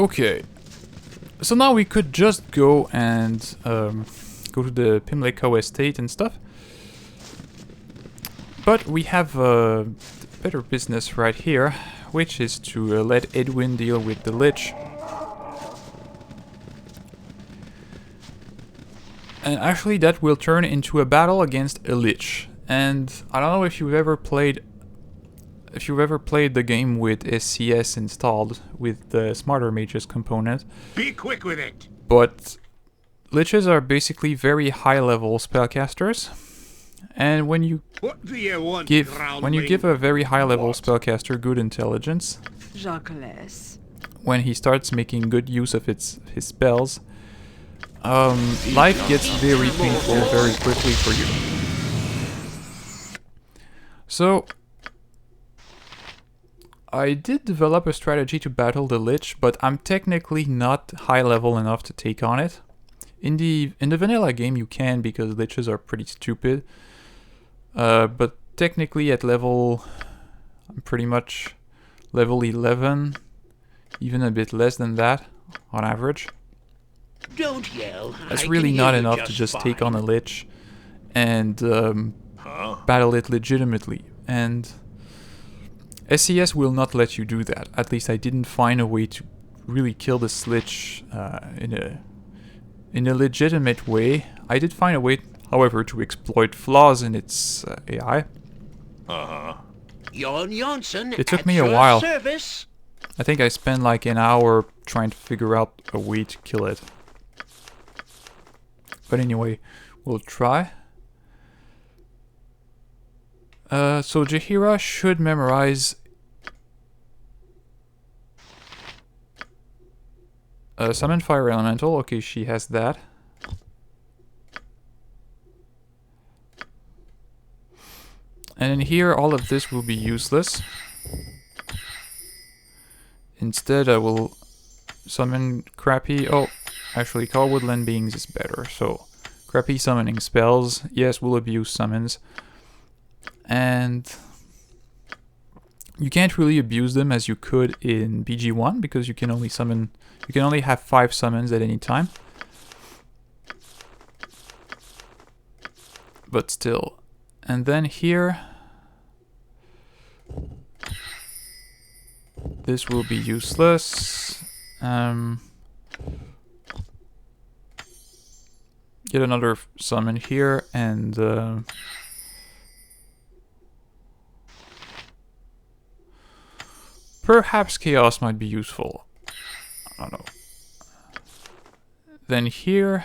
Okay. So now we could just go and go to the Pimlico estate and stuff. But we have better business right here, which is to let Edwin deal with the Lich. And actually that will turn into a battle against a Lich. And I don't know if you've ever played the game with SCS installed with the Smarter Mages component. Be quick with it. But Liches are basically very high level spellcasters. And when you What do you want, give a very high level spellcaster good intelligence, when he starts making good use of his spells, life gets very painful very quickly for you. So I did develop a strategy to battle the Lich, but I'm technically not high level enough to take on it. In the vanilla game you can, because Liches are pretty stupid. But technically at level, I'm pretty much level 11, even a bit less than that on average. Don't yell. That's really not enough to just take on a Lich and battle it legitimately. And SCS will not let you do that. At least I didn't find a way to really kill this Lich in a legitimate way. I did find a way, however, to exploit flaws in its AI. It took me a while. Service. I think I spent like an hour trying to figure out a way to kill it. But anyway, we'll try. So Jaheira should memorize Summon Fire Elemental. Okay, she has that. And in here, all of this will be useless. Instead, I will summon crappy... Oh, actually, Call Woodland Beings is better. So, crappy summoning spells. Yes, we'll abuse summons. And you can't really abuse them as you could in BG1, because you can only summon... You can only have 5 summons at any time. But still. And then here... This will be useless. Get another summon here, and perhaps Chaos might be useful. I don't know. Then here,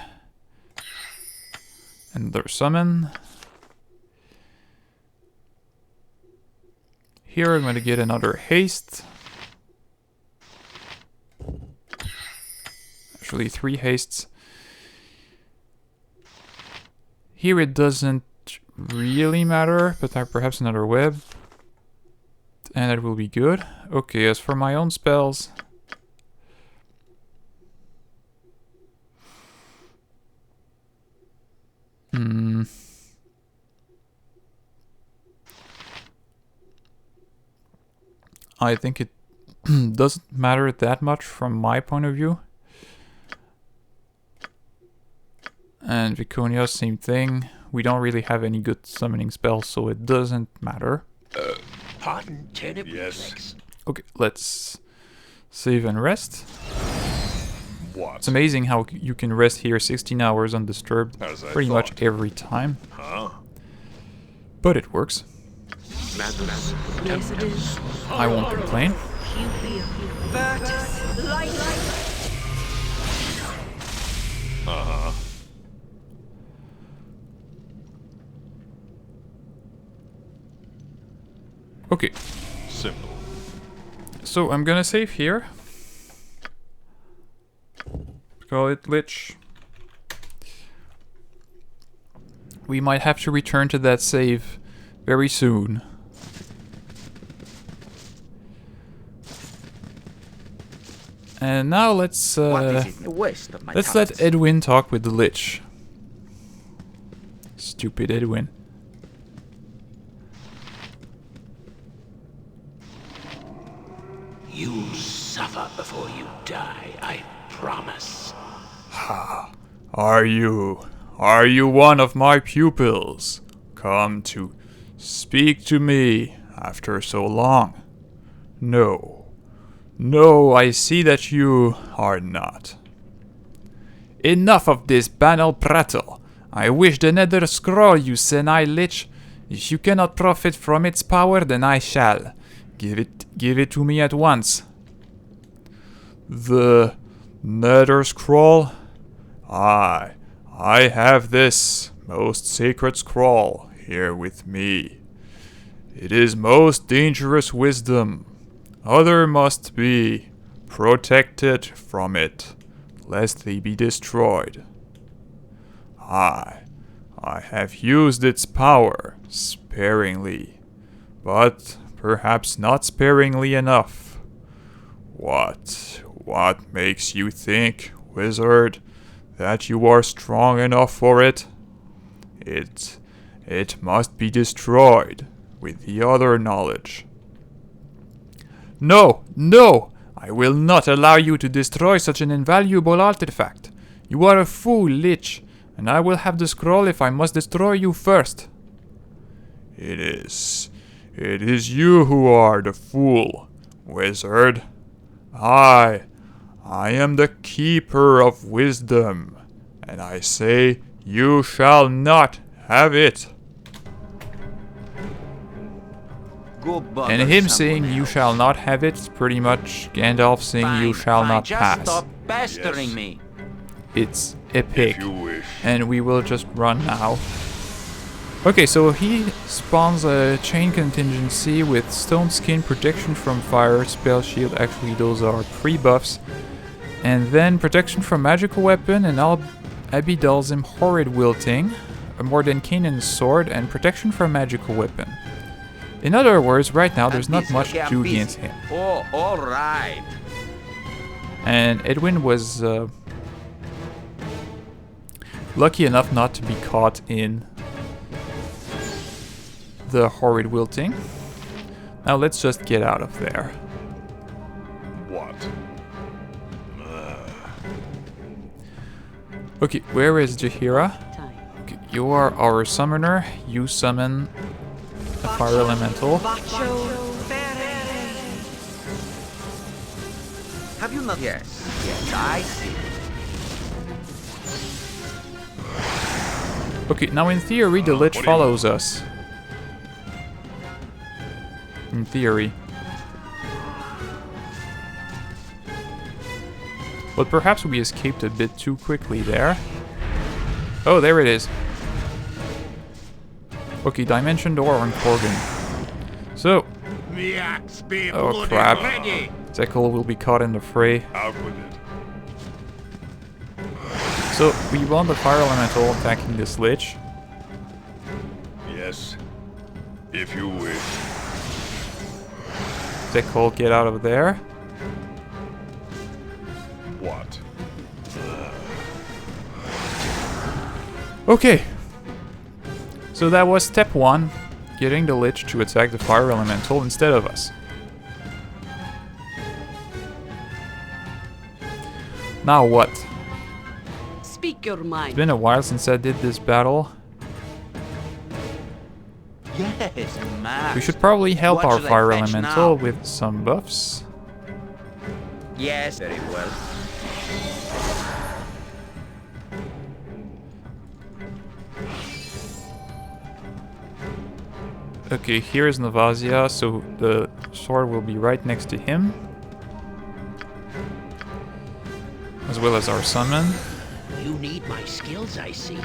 another summon. Here I'm going to get another haste. Actually 3 hastes. Here it doesn't really matter, but perhaps another web. And that will be good. Okay, as for my own spells... I think it doesn't matter that much from my point of view. And Viconia, same thing. We don't really have any good summoning spells, so it doesn't matter. Pardon, turnip reflex. Okay, let's save and rest. What? It's amazing how you can rest here 16 hours undisturbed pretty much every time. But it works. Yes, it is. I won't complain. Okay. Simple. So I'm gonna save here. Call it Lich. We might have to return to that save very soon. And now let's let Edwin talk with the Lich. Stupid Edwin. You'll suffer before before you die, I promise. Are you one of my pupils? Come to speak to me after so long? No. No, I see that you are not. Enough of this banal prattle. I wish the nether scroll, you Senai Lich. If you cannot profit from its power, then I shall. Give it to me at once. The nether scroll? I have this most sacred scroll here with me. It is most dangerous wisdom. Others must be protected from it, lest they be destroyed. I have used its power sparingly, but perhaps not sparingly enough. What makes you think, wizard, that you are strong enough for it? It must be destroyed with the other knowledge. No! I will not allow you to destroy such an invaluable artifact. You are a fool, Lich, and I will have the scroll if I must destroy you first. It is you who are the fool, wizard. I am the keeper of wisdom, and I say you shall not have it. And him saying you shall not have it is pretty much Gandalf saying you shall not pass. Stop pestering me. It's epic. If you wish. And we will just run now. Okay, so he spawns a chain contingency with stone skin, protection from fire, spell shield. Actually, those are pre-buffs. And then protection from magical weapon, and Abidalzim horrid wilting, a Mordenkainen sword, and protection from magical weapon. In other words, right now there's not much to do against him. Oh, alright. And Edwin was lucky enough not to be caught in the horrid wilting. Now let's just get out of there. What? Okay, where is Jaheira? Okay, you are our summoner. You summon a fire elemental. Have you not? Yes, I see. Okay, now in theory the Lich follows us. In theory. But perhaps we escaped a bit too quickly there. Oh, there it is. Okay, Dimension Door on Korgan. So, The axe be oh bloody crap. ready. Zekel will be caught in the fray. Out with it. So, we want the fire elemental attacking this Lich. Yes. If you wish. Zekel, get out of there. What? Okay. So that was step 1, getting the Lich to attack the fire elemental instead of us. Now what? Speak your mind. It's been a while since I did this battle. Yes, Max. We should probably help What our should I fire fetch elemental now? with some buffs. Yes, very well. Okay, here is Navazia, so the sword will be right next to him. As well as our summon. You need my skills, I see.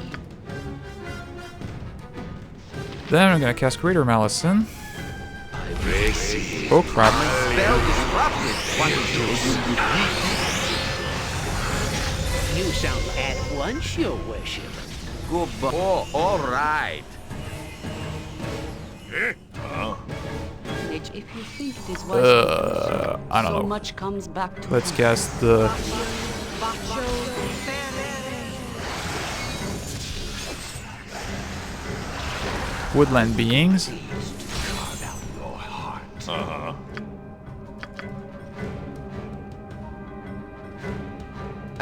Then I'm gonna cast Greater Malison. I see. Oh crap. Spell disrupted. What You sound at once, your worship. Goodbye. Oh, alright. Lich, if you think it is wise to do so, I don't so know. much comes back to Let's cast the Woodland Beings.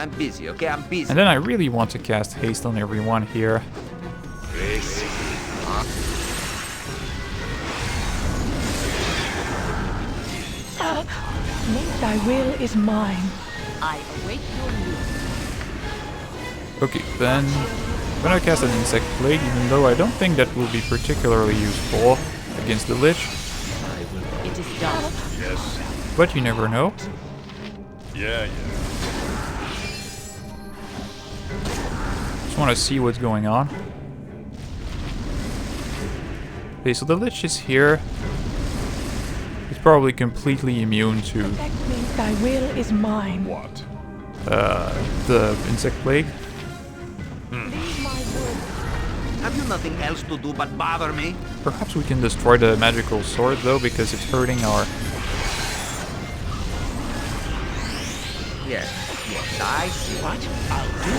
I'm busy, okay? I'm busy. And then I really want to cast haste on everyone here. Thy will is mine. I await your news. Okay, then I'm gonna cast an Insect Plague, even though I don't think that will be particularly useful against the Lich. It is done. Yes. But you never know. Yeah. Just want to see what's going on. Okay, so the Lich is here. He's probably completely immune to Thy will is mine. What? the Insect Plague. Have you nothing else to do but bother me? Perhaps we can destroy the magical sword though, because it's hurting our... Yes, I see. What? I'll do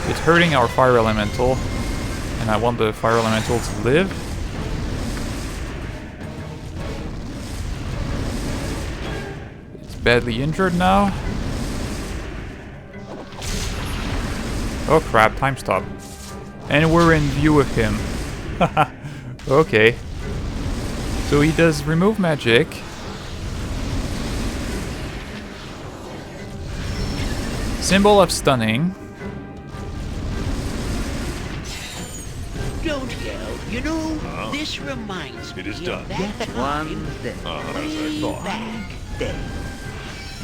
it. It's hurting our fire elemental, and I want the fire elemental to live. It's badly injured now. Oh crap, time stop. And we're in view of him. Okay. So he does remove magic. Symbol of stunning. Don't yell. You know, this reminds me It is of done. that One time day. As I way thought. back then.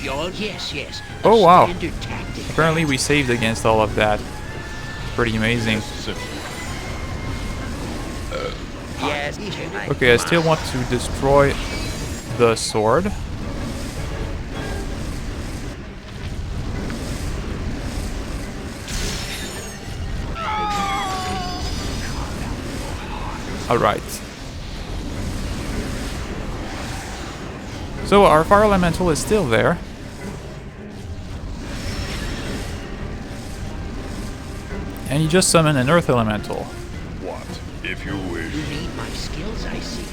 Yes. Oh, wow. Standard tactic. Apparently we saved against all of that. Pretty amazing. Simple. Yes, Okay, I still want to destroy the sword. Alright. So our fire elemental is still there. And you just summon an earth elemental. What? If you wish. You need my skills, I see.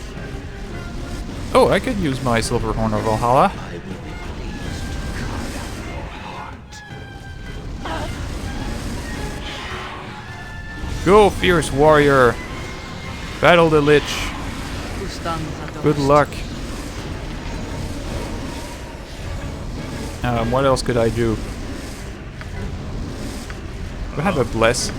Oh, I could use my Silver Horn of Valhalla. I will be pleased to carve out your heart. Go, fierce warrior! Battle the Lich! Good luck. What else could I do? Do I have a bless?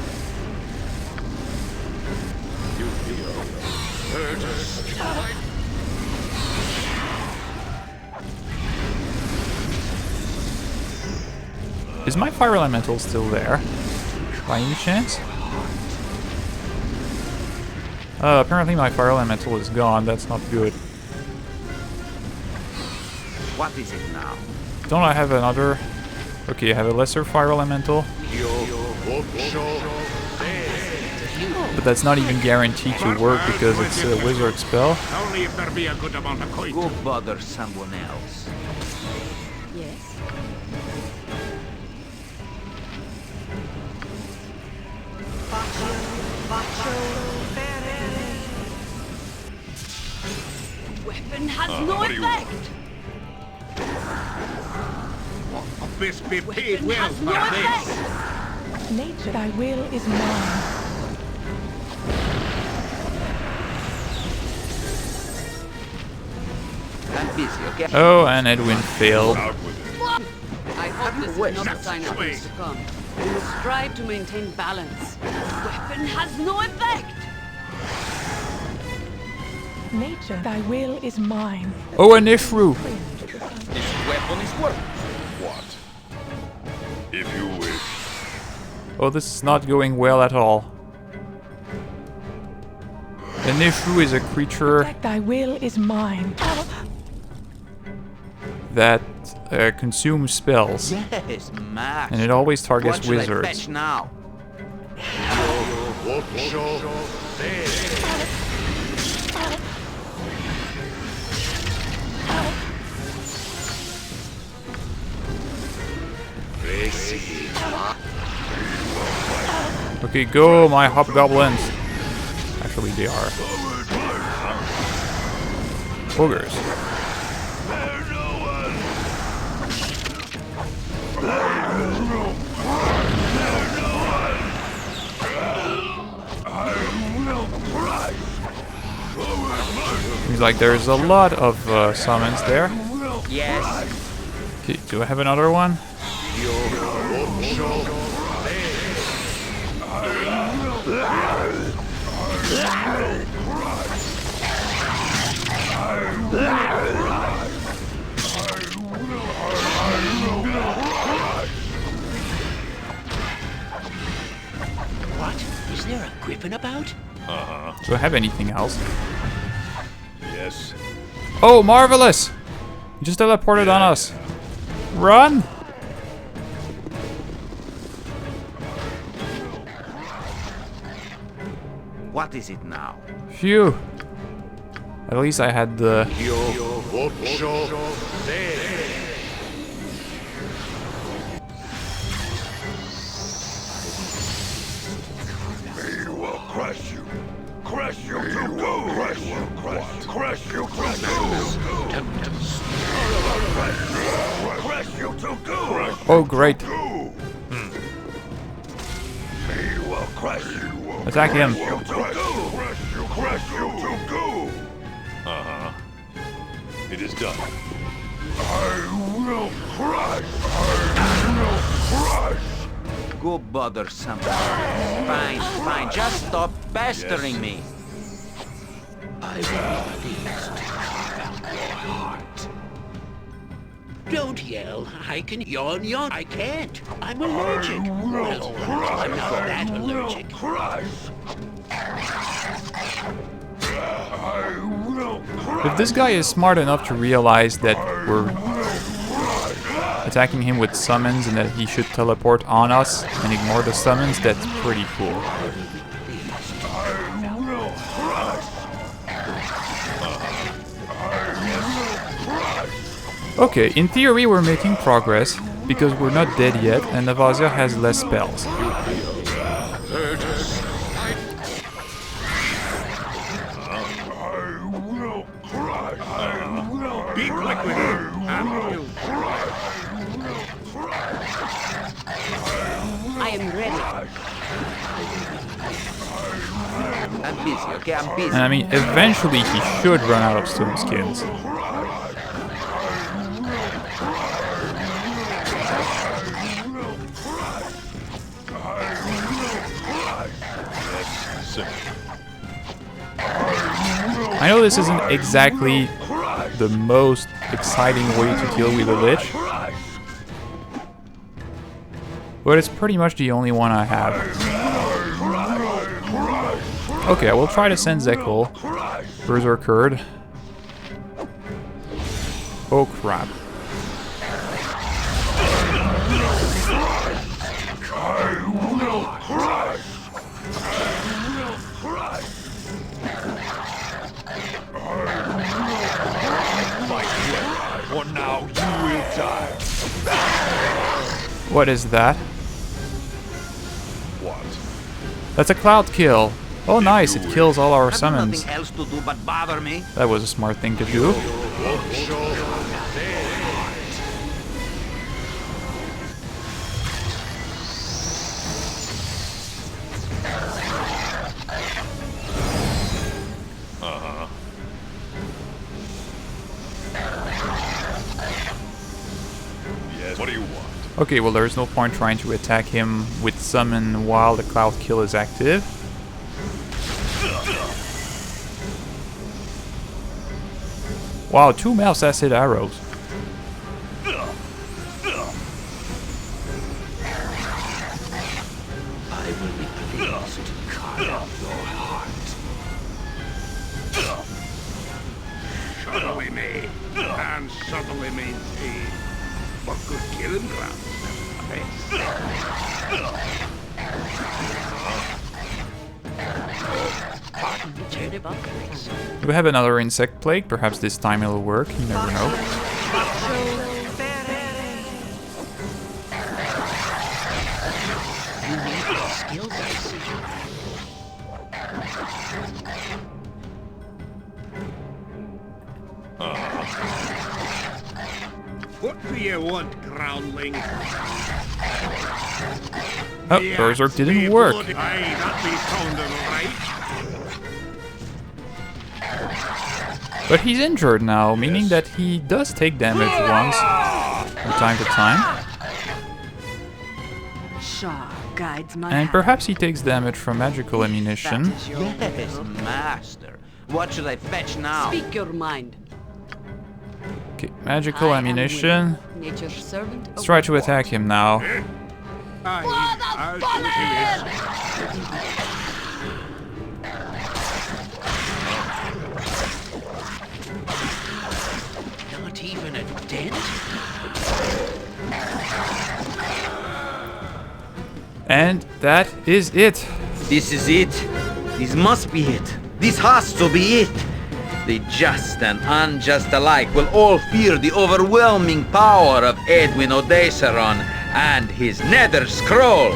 Is my fire elemental still there? By any chance? Apparently my fire elemental is gone. That's not good. What is it now? Don't I have another? Okay, I have a lesser fire elemental. But that's not even guaranteed to work because it's a wizard spell. Only if there be a good amount of coin. Go bother someone else. Yes. Weapon has no what do you want? effect. This be paid Weapon well has for no this. effect. Nature, thy will is mine. I'm busy, okay? Oh, and Edwin failed. Out with it. I hope this Wait, is not a sign of wait. things to come. We must strive to maintain balance. Weapon has no effect. Nature, thy will is mine. Oh, and Ifru! This weapon is working. What? If you wish. Oh, this is not going well at all. The Nifru is a creature Thy will is mine. that consumes spells, Yes, Max. and it always What targets shall I wizards. fetch now? Okay, go, my hobgoblins. Actually, they are ogres. He's like, there's a lot of summons there. Yes. Okay, do I have another one? What? Is there a griffin about? Do I have anything else? Yes. Oh, marvelous! He just teleported on us. Run! What is it now? Phew. At least I had the... He will crush you. Crush you to go. Crush you. Crush you. Crush you to go. Oh, great. He will crush you. Attack him. Crush you to go. Uh-huh. It is done. I will crush. Go bother someone. Fine. Just stop pestering me. I will be pleased to carve out your heart. Don't yell. I can yawn. I can't. I'm allergic. Well, all right. I'm not that allergic. If this guy is smart enough to realize that we're attacking him with summons and that he should teleport on us and ignore the summons, that's pretty cool. Okay, in theory we're making progress because we're not dead yet and Navazia has less spells. Be quick with him. I am ready. I'm busy, okay? I'm busy. And I mean, eventually he should run out of stone skins. I know this isn't exactly the most exciting way to deal with a Lich, but it's pretty much the only one I have. Okay, I will try to send Zekel. Berserkered. Oh crap. For now, you will die. What is that? What? That's a cloud kill. Oh nice, it kills all our Have you summons. nothing else to do but bother me? That was a smart thing to do. Yes. What do you want? Okay, well there's no point trying to attack him with summon while the cloud kill is active. Wow, 2 mouse acid arrows. I will be pleased to carve out your heart. Subtly made. And subtly maintained. For good killing ground. Pardon me, turn about the place. Do we have another insect plague? Perhaps this time it'll work, you never know. You need the skills, I see. What do you want, groundling? Oh, Berserk didn't work. Aye, that be sounding right. But he's injured now, meaning that he does take damage once from time to time. Shaw guides my And hand. perhaps he takes damage from magical ammunition. Yes, master. What should I fetch now? Speak your mind. Okay, magical I am ammunition. willing. Nature's servant. Let's try to attack him now. Aye, as Not even a dent? And that is it. This is it. This must be it. This has to be it. The just and unjust alike will all fear the overwhelming power of Edwin Odeseron and his nether scroll.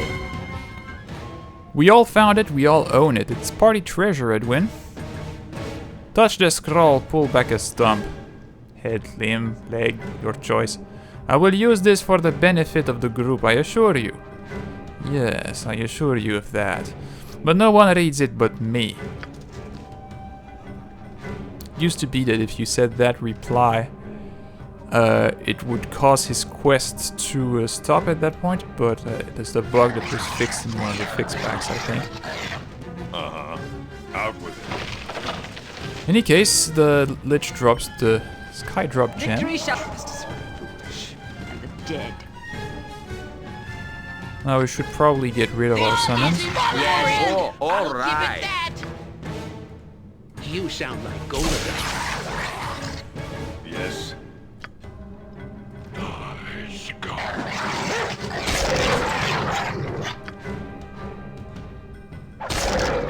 We all found it, we all own it. It's party treasure, Edwin. Touch the scroll, pull back a stump. Head, limb, leg, your choice. I will use this for the benefit of the group, I assure you. Yes, I assure you of that. But no one reads it but me. Used to be that if you said that reply, it would cause his quest to stop at that point, but there's the bug that was fixed in one of the fix packs, I think. Out with it. In any case, the Lich drops the Sky Drop gem. Victory shall and the dead. Now we should probably get rid of our summons. Yes, oh, all right. You sound like Golden. Yes.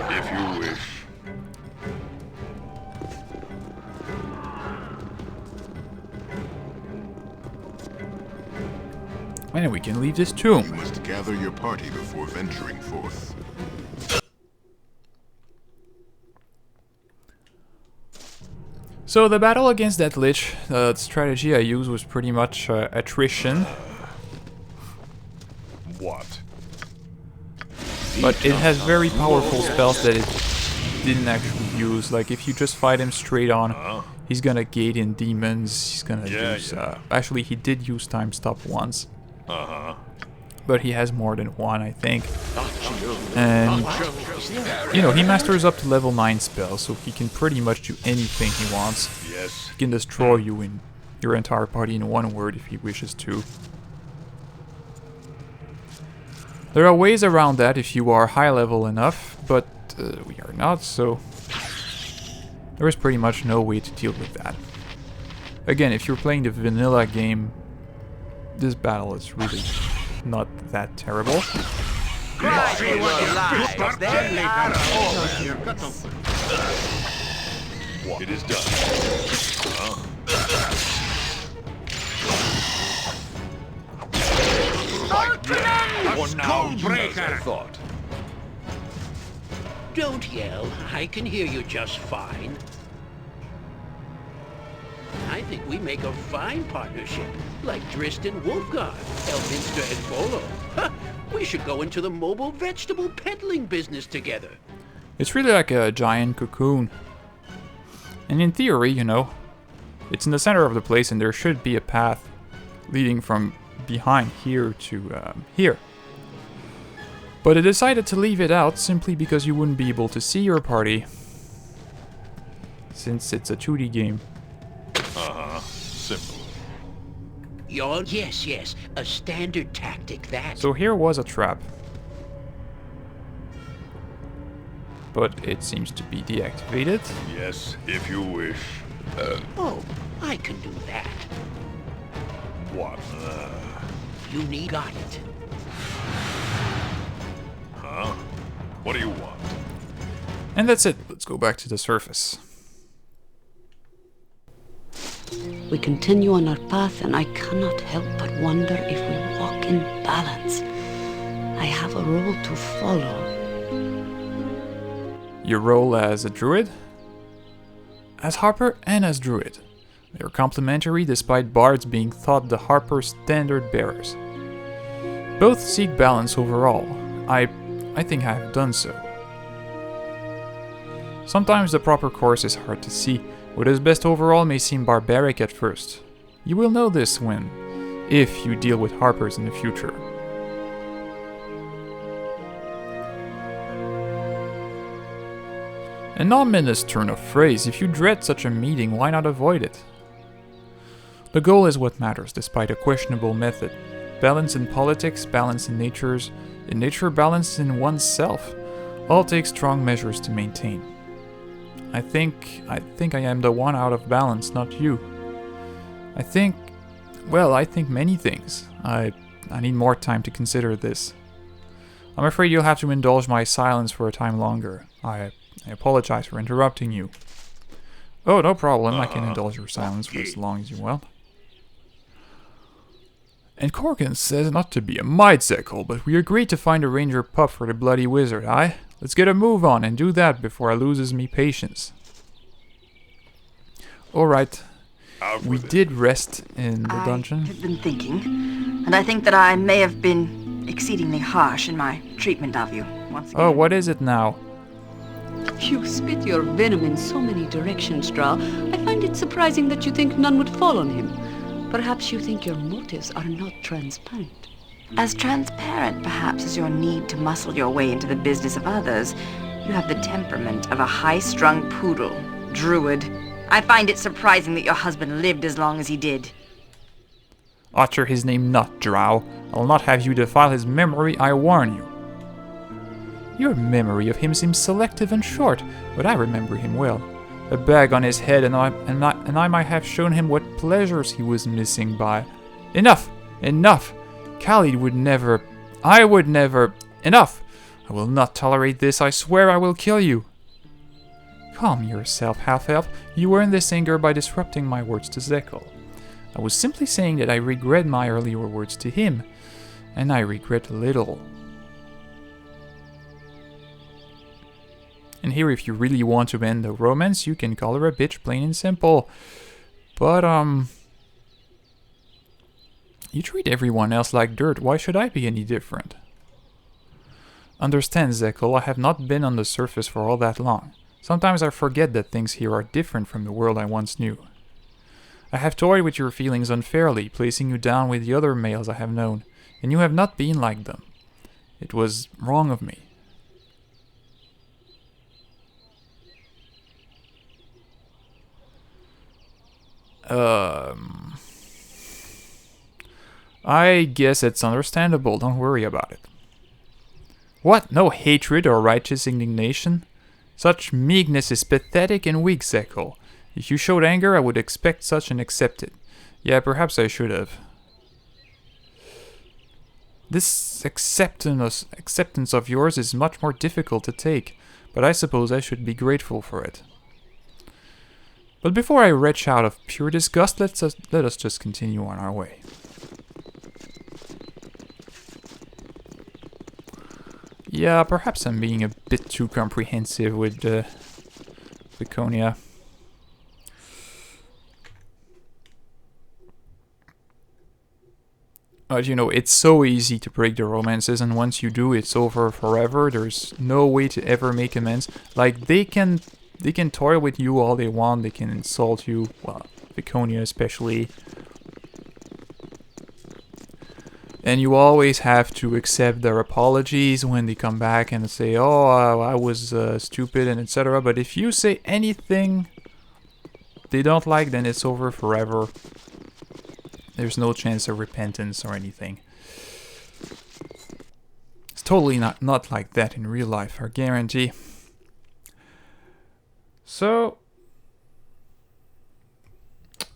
If you wish. And we can leave this tomb. You must gather your party before venturing forth. So the battle against that Lich, the strategy I used was pretty much attrition. What? But it has very powerful spells that it didn't actually use. Like if you just fight him straight on, he's gonna gate in demons, he's gonna use... actually he did use time stop once. But he has more than one, I think. And, you know, he masters up to level 9 spells, so he can pretty much do anything he wants. Yes. He can destroy you in your entire party in one word if he wishes to. There are ways around that if you are high level enough, but we are not, so there is pretty much no way to deal with that. Again, if you're playing the vanilla game, this battle is really not that terrible. Christ, we want you live. They are over. It is done. a skull-breaker. Thought. Don't yell. I can hear you just fine. I think we make a fine partnership, like Drist and Wolfguard, Elminster and Volo. Ha! We should go into the mobile vegetable peddling business together. It's really like a giant cocoon. And in theory, you know, it's in the center of the place and there should be a path leading from behind here to here. But I decided to leave it out simply because you wouldn't be able to see your party, since it's a 2D game. Simple. Yes, a standard tactic that. So here was a trap. But it seems to be deactivated. Yes, if you wish. Oh, I can do that. What? You need got it. Huh? What do you want? And that's it. Let's go back to the surface. We continue on our path, and I cannot help but wonder if we walk in balance. I have a role to follow. Your role as a druid? As Harper and as druid. They're complementary despite bards being thought the Harper standard bearers. Both seek balance overall, I think I have done so. Sometimes the proper course is hard to see. What is best overall may seem barbaric at first. You will know this if you deal with harpers in the future. An ominous turn of phrase. If you dread such a meeting, why not avoid it? The goal is what matters, despite a questionable method. Balance in politics, balance in nature, balance in oneself. All take strong measures to maintain. I think I am the one out of balance, not you. I think many things. I need more time to consider this. I'm afraid you'll have to indulge my silence for a time longer. I apologize for interrupting you. Oh, no problem. I can indulge your silence for as long as you want. And Corgan says not to be a Zekel, but we agreed to find a ranger pup for the bloody wizard, aye? Let's get a move on and do that before I loses me patience. Alright. We did rest in the dungeon. I have been thinking, and I think that I may have been exceedingly harsh in my treatment of you once again. Oh, what is it now? You spit your venom in so many directions, Drow. I find it surprising that you think none would fall on him. Perhaps you think your motives are not transparent. As transparent, perhaps, as your need to muscle your way into the business of others, you have the temperament of a high-strung poodle, druid. I find it surprising that your husband lived as long as he did. Utter his name not, Drow. I'll not have you defile his memory, I warn you. Your memory of him seems selective and short, but I remember him well. A bag on his head, and I might have shown him what pleasures he was missing by. Enough! Enough! Khalid would never... I would never... Enough! I will not tolerate this, I swear I will kill you. Calm yourself, half-elf. You earned this anger by disrupting my words to Zekel. I was simply saying that I regret my earlier words to him, and I regret little. And here, if you really want to end the romance, you can call her a bitch, plain and simple. But, you treat everyone else like dirt, why should I be any different? Understand, Zekel, I have not been on the surface for all that long. Sometimes I forget that things here are different from the world I once knew. I have toyed with your feelings unfairly, placing you down with the other males I have known, and you have not been like them. It was wrong of me. I guess it's understandable, don't worry about it. What? No hatred or righteous indignation? Such meekness is pathetic and weak, Zekel. If you showed anger, I would expect such and accept it. Yeah, perhaps I should have. This acceptance of yours is much more difficult to take, but I suppose I should be grateful for it. But before I retch out of pure disgust, let us just continue on our way. Yeah, perhaps I'm being a bit too comprehensive with Viconia. But you know, it's so easy to break the romances, and once you do, it's over forever. There's no way to ever make amends. Like, they can toy with you all they want, they can insult you, well, Viconia especially. And you always have to accept their apologies when they come back and say, oh, I was stupid and etc. But if you say anything they don't like, then it's over forever. There's no chance of repentance or anything. It's totally not like that in real life, I guarantee. So,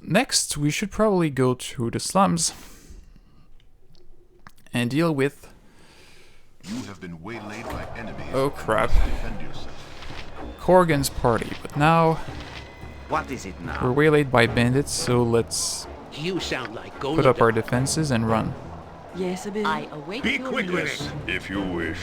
next we should probably go to the slums and deal with... You have been waylaid by enemies. Oh crap. Defend yourself. Corgan's party, but now... What is it now? We're waylaid by bandits, so let's You sound like put up our defenses and run. Yes, Abel. I await Be your quick with news. it. If you wish.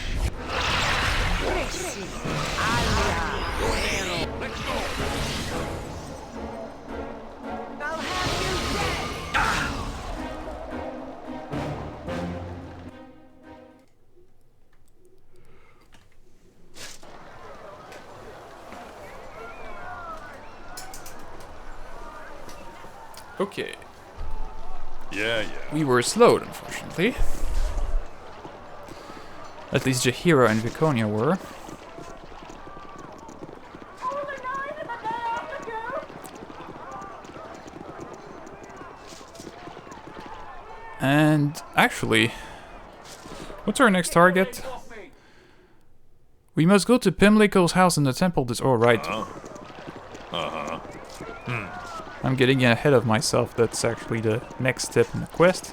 Okay. Yeah. We were slowed, unfortunately. At least Jaheira and Viconia were. And actually, what's our next target? We must go to Pimlico's house in the temple this... Oh, right. I'm getting ahead of myself. That's actually the next step in the quest.